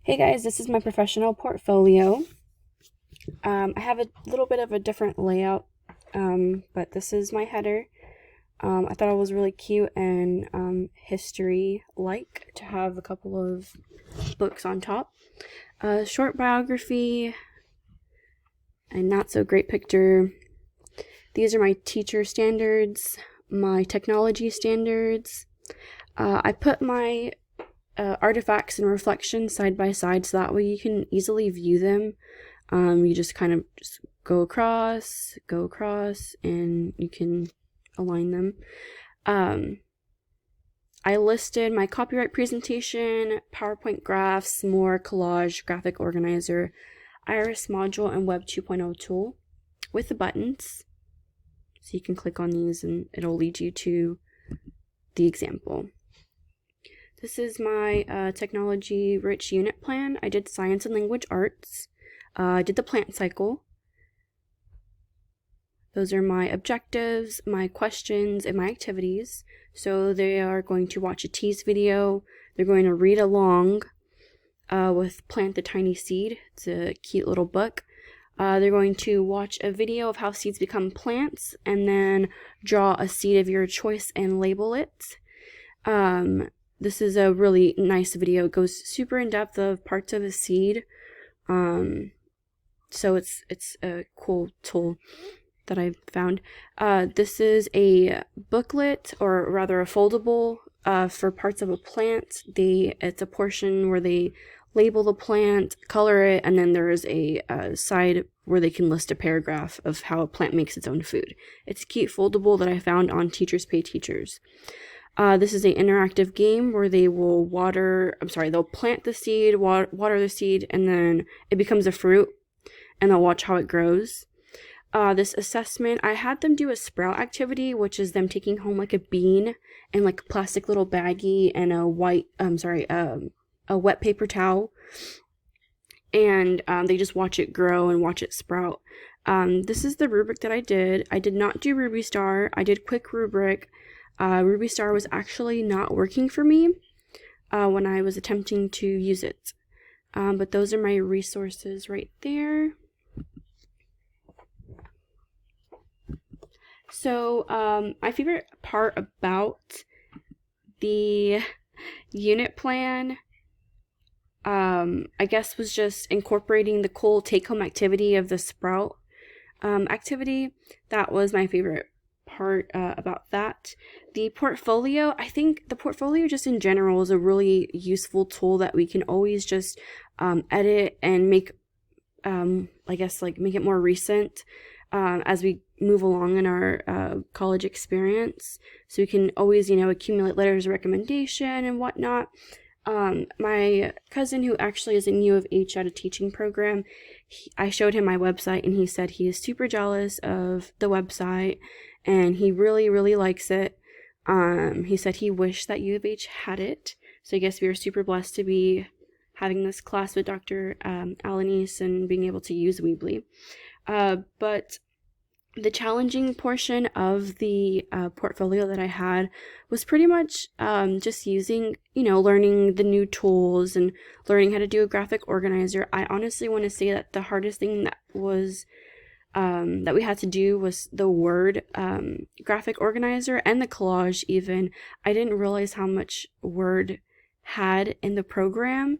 Hey guys, this is my professional portfolio. I have a little bit of a different layout, but this is my header. I thought it was really cute and history-like to have a couple of books on top. A short biography, a not so great picture. These are my teacher standards, my technology standards. I put my artifacts and reflections side by side so that way you can easily view them. You just kind of just go across, and you can align them. I listed my copyright presentation, PowerPoint graphs, more collage, graphic organizer, Iris module, and Web 2.0 tool with the buttons. So you can click on these and it'll lead you to the example. This is my technology rich unit plan. I did science and language arts. I did the plant cycle. Those are my objectives, my questions, and my activities. So they are going to watch a tease video. They're going to read along with Plant the Tiny Seed. It's a cute little book. They're going to watch a video of how seeds become plants and then draw a seed of your choice and label it. This is a really nice video. It goes super in depth of parts of a seed. So it's a cool tool that I found. This is a booklet, or rather a foldable, for parts of a plant. It's a portion where they label the plant, color it, and then there is a side where they can list a paragraph of how a plant makes its own food. It's a cute foldable that I found on Teachers Pay Teachers. This is an interactive game where they will they'll plant the seed, water the seed, and then it becomes a fruit, and they'll watch how it grows. This assessment, I had them do a sprout activity, which is them taking home like a bean and like a plastic little baggie and a wet paper towel. And they just watch it grow and watch it sprout. This is the rubric that I did. I did not do Ruby Star. I did Quick Rubric. Ruby Star was actually not working for me when I was attempting to use it. But those are my resources right there. So my favorite part about the unit plan, I guess, was just incorporating the cool take-home activity of the Sprout activity. That was my favorite part about that. The portfolio, I think the portfolio just in general is a really useful tool that we can always just edit and make, make it more recent as we move along in our college experience. So we can always, accumulate letters of recommendation and whatnot. My cousin, who actually is in U of H at a teaching program, I showed him my website and he said he is super jealous of the website and he really, really likes it. He said he wished that U of H had it. So I guess we were super blessed to be having this class with Dr. Alanis and being able to use Weebly. But the challenging portion of the portfolio that I had was pretty much just using, learning the new tools and learning how to do a graphic organizer. I honestly want to say that the hardest thing that was that we had to do was the Word graphic organizer and the collage even. I didn't realize how much Word had in the program.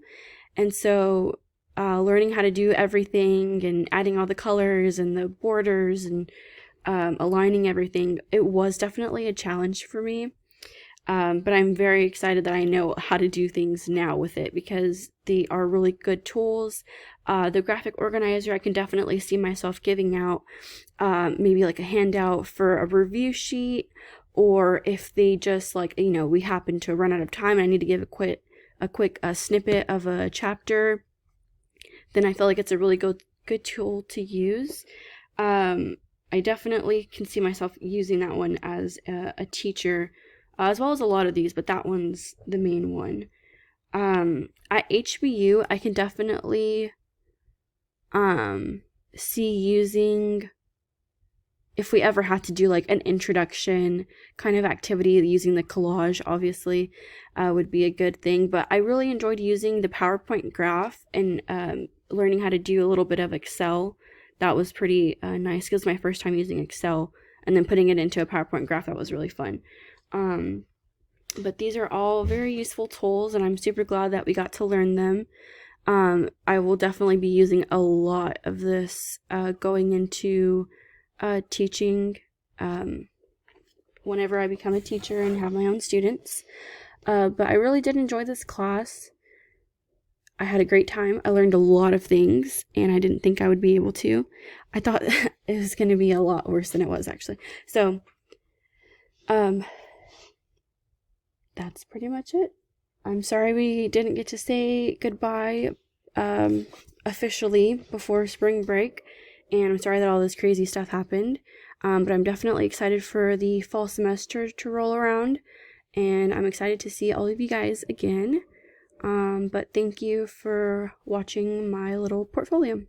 And so learning how to do everything and adding all the colors and the borders and aligning everything, it was definitely a challenge for me. But I'm very excited that I know how to do things now with it because they are really good tools. The graphic organizer, I can definitely see myself giving out maybe like a handout for a review sheet, or if they just we happen to run out of time and I need to give a quick snippet of a chapter, then I feel like it's a really good tool to use. I definitely can see myself using that one as a teacher, as well as a lot of these, but that one's the main one. At HBU, I can definitely see using if we ever had to do like an introduction kind of activity using the collage, obviously, would be a good thing. But I really enjoyed using the PowerPoint graph and learning how to do a little bit of Excel. That was pretty nice because it was my first time using Excel, and then putting it into a PowerPoint graph, that was really fun. But these are all very useful tools, and I'm super glad that we got to learn them. I will definitely be using a lot of this going into teaching whenever I become a teacher and have my own students. But I really did enjoy this class. I had a great time. I learned a lot of things, and I didn't think I would be able to. I thought it was going to be a lot worse than it was, actually. So, that's pretty much it. I'm sorry we didn't get to say goodbye officially before spring break, and I'm sorry that all this crazy stuff happened. But I'm definitely excited for the fall semester to roll around, and I'm excited to see all of you guys again. But thank you for watching my little portfolio.